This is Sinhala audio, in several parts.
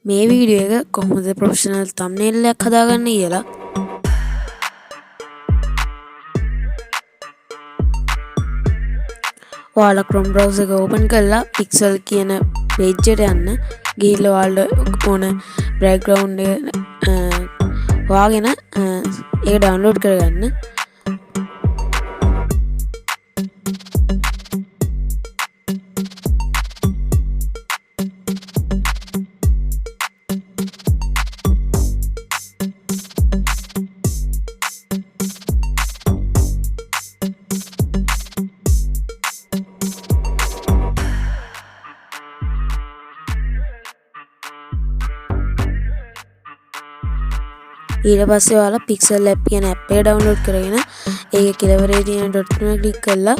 මේ වීඩියෝ එක කොහොමද ප්‍රොෆෙෂනල් thumbnail එකක් හදාගන්න කියලා ඔයාලා Chrome browser එක open කරලා pixel කියන page එකට යන්න ගිහිල්ලා ඔයාලට ඕන background එක හොයාගෙන ඒක download කරගන්න ඊට පස්සේ ඔයාලා pixel app කියන app එක download කරගෙන ඒක කෙලවරේ තියෙන dot එක click කරලා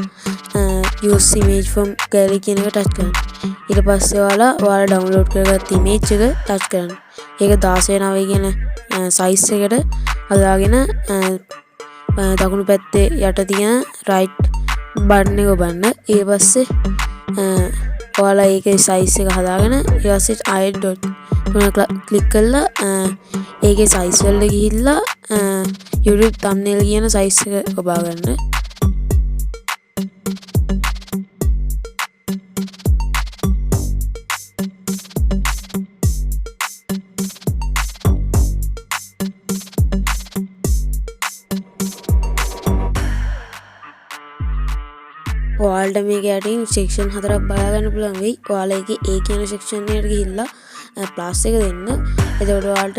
use image from gallery කියන එක touch කරන්න. ඊට පස්සේ ඔයාලා download කරගත්ත image එක touch කරන්න. ඒක 10x9 කියන size එකට හදාගෙන දකුණු පැත්තේ යට තියෙන right button එක ඔබන්න. ඊට පස්සේ ඔයාලා ඒකේ size එක හදාගෙන ඊට පස්සේ ආයෙත් dot click කරලා ඒකේ size වලට ගිහිල්ලා YouTube thumbnail කියන size එක ඔබා ගන්න. ඔයාලට මේක යටින් section 4ක් බලා ගන්න පුළුවන් වෙයි. ඔයාලා ඒකේ A කියන section එකට ගිහිල්ලා plus එක දෙන්න. එතකොට ඔයාලට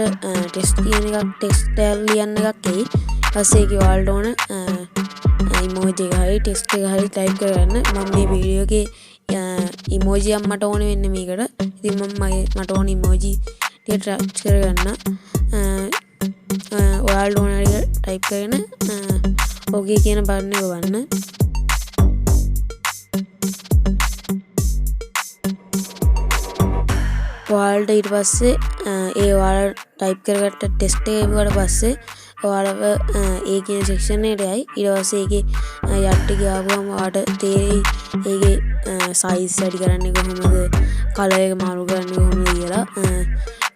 test කියන එකක් text tag ලියන්න එකක් එයි. ඊපස්සේ ඒකේ ඔයාලට ඕන emoji එක හරි text එක හරි type කරගන්න. මම මේ වීඩියෝ එකේ emoji එකක් මට ඕන වෙන්නේ මේකට. ඉතින් මට ඕන emoji ටික touch කරගන්න. ඔයාලට ඕන හරි type කරගෙන okay කියන button එක ඔබන්න. ඔයාලට ඊට පස්සේ ඔයාලා ටයිප් කරගත්ත ටෙස්ට් එක එවුවට පස්සේ ඔයාලව ඒ කියන සෙක්ෂන් එකට යයි. ඊට පස්සේ ඒකේ යට්ට ගියාම ඔයාලට තේරෙයි ඒකේ සයිස් වැඩි කරන්නේ කොහොමද, කලර් එක මාරු කරන්නේ කොහොමද කියලා.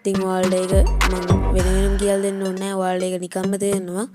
ඉතින් ඔයාලට ඒක මම වෙනම කියලා දෙන්න ඕනේ නැහැ. ඔයාලට ඒක නිකම්ම තේරෙනවා.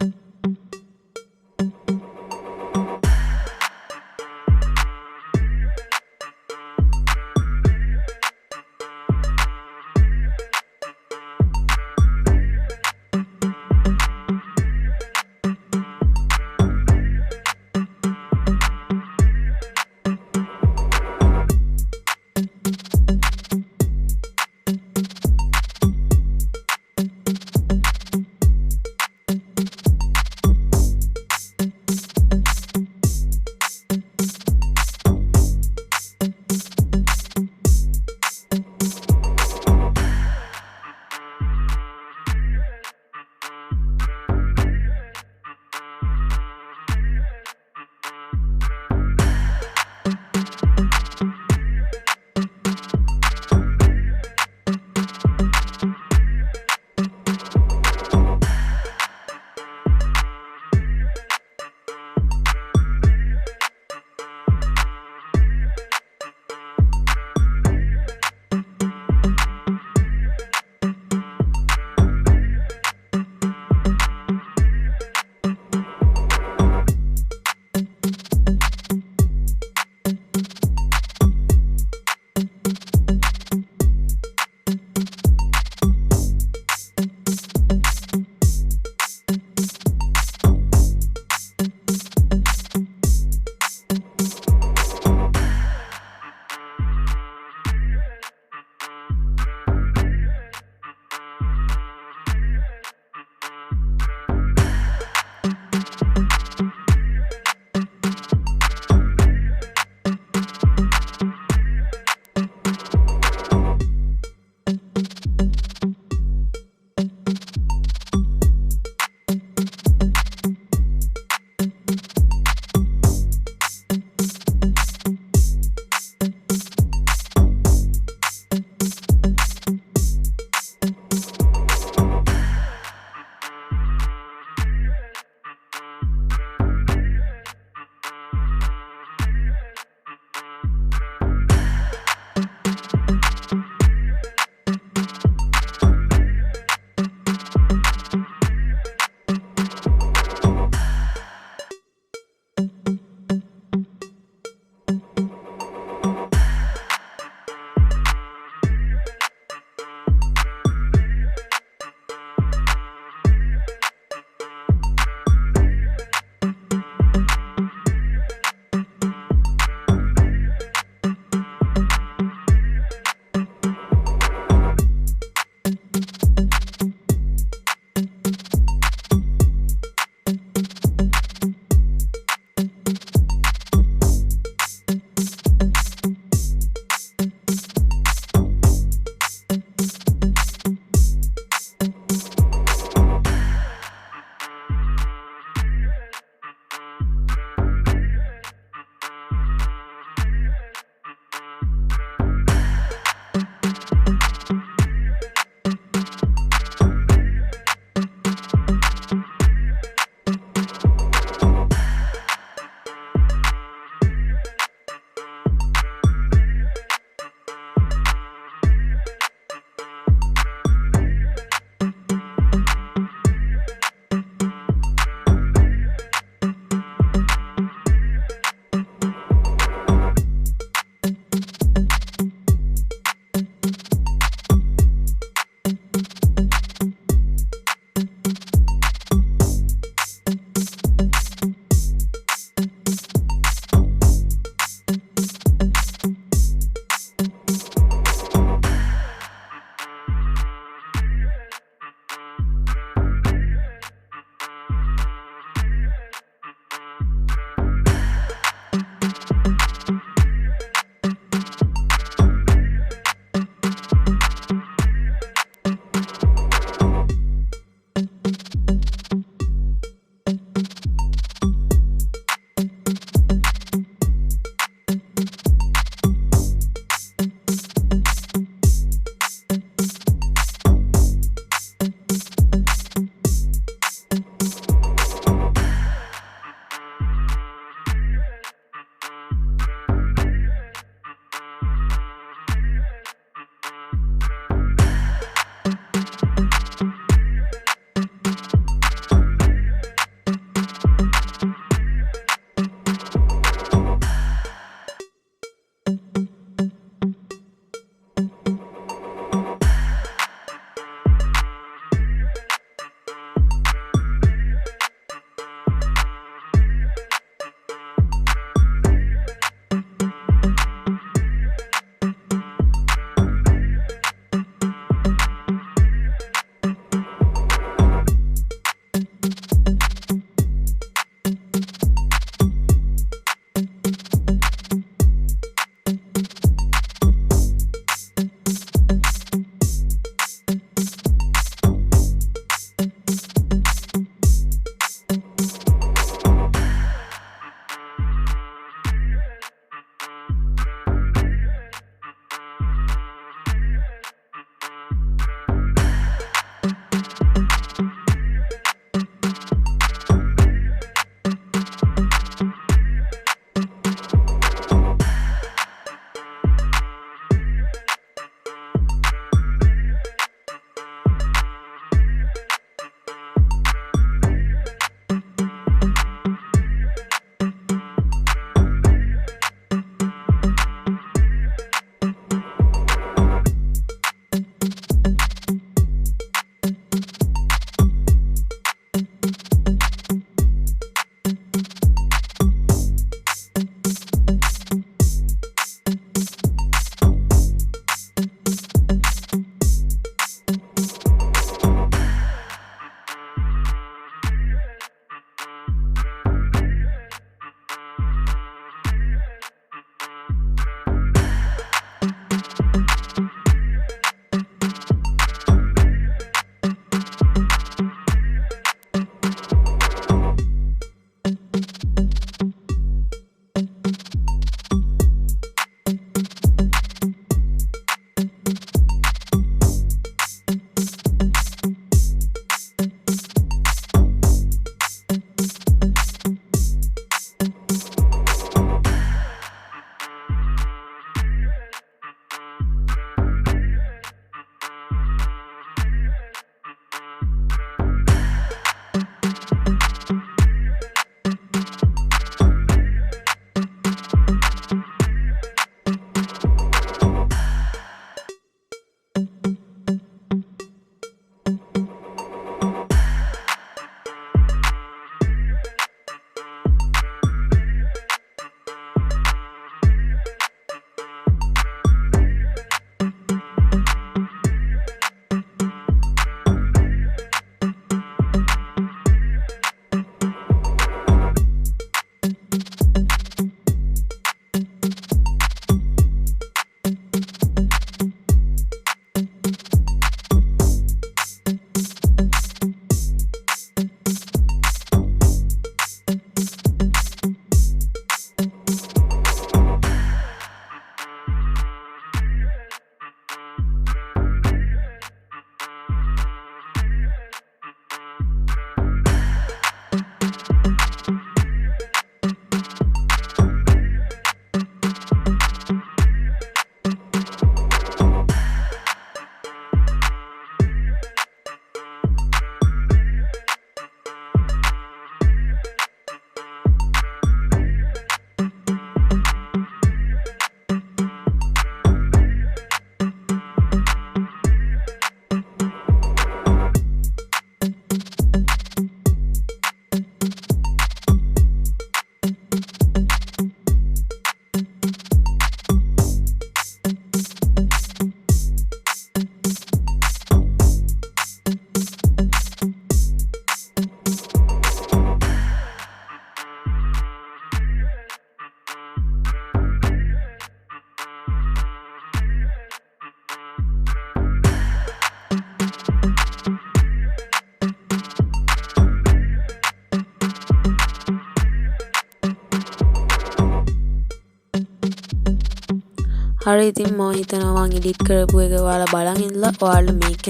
හරි ඉතින් මම හිතනවා මම එඩිට් කරපු එක ඔයාලා බලන් ඉඳලා ඔයාලට මේක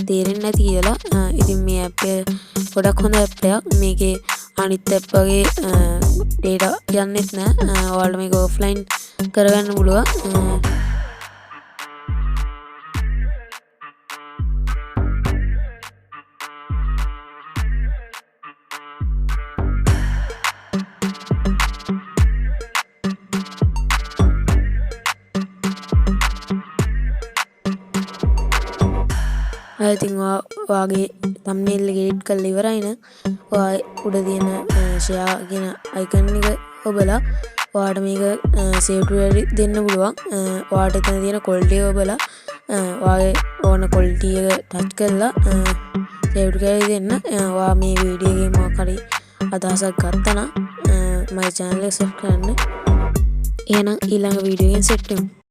තේරෙන්නේ නැති කියලා. ඉතින් මේ ඇප් එක ගොඩක් හොඳ ඇප් එකක්. මේකේ අනිත් ඇප් වගේ data යන්නෙත් නැහැ. ඔයාලට මේක ඔෆ්ලයින් කරගන්න පුළුවන්. ඉතින් ඔයාගේ thumbnail එක edit කරලා ඉවරයි නම් ඔයා උඩ තියෙන share කියන icon එක ඔබලා ඔයාට මේක save to දෙන්න පුළුවන්. ඔයාට එතන තියෙන quality එක ඔබලා ඔයාගේ ඕන quality එක touch කරලා save to දෙන්න. ඔයා මේ වීඩියෝ එකේ මොකක් හරි අදහසක් ගත්තා නම් my channel එක subscribe කරන්න. එහෙනම් ඊළඟ වීඩියෝ එකෙන් set වෙමු.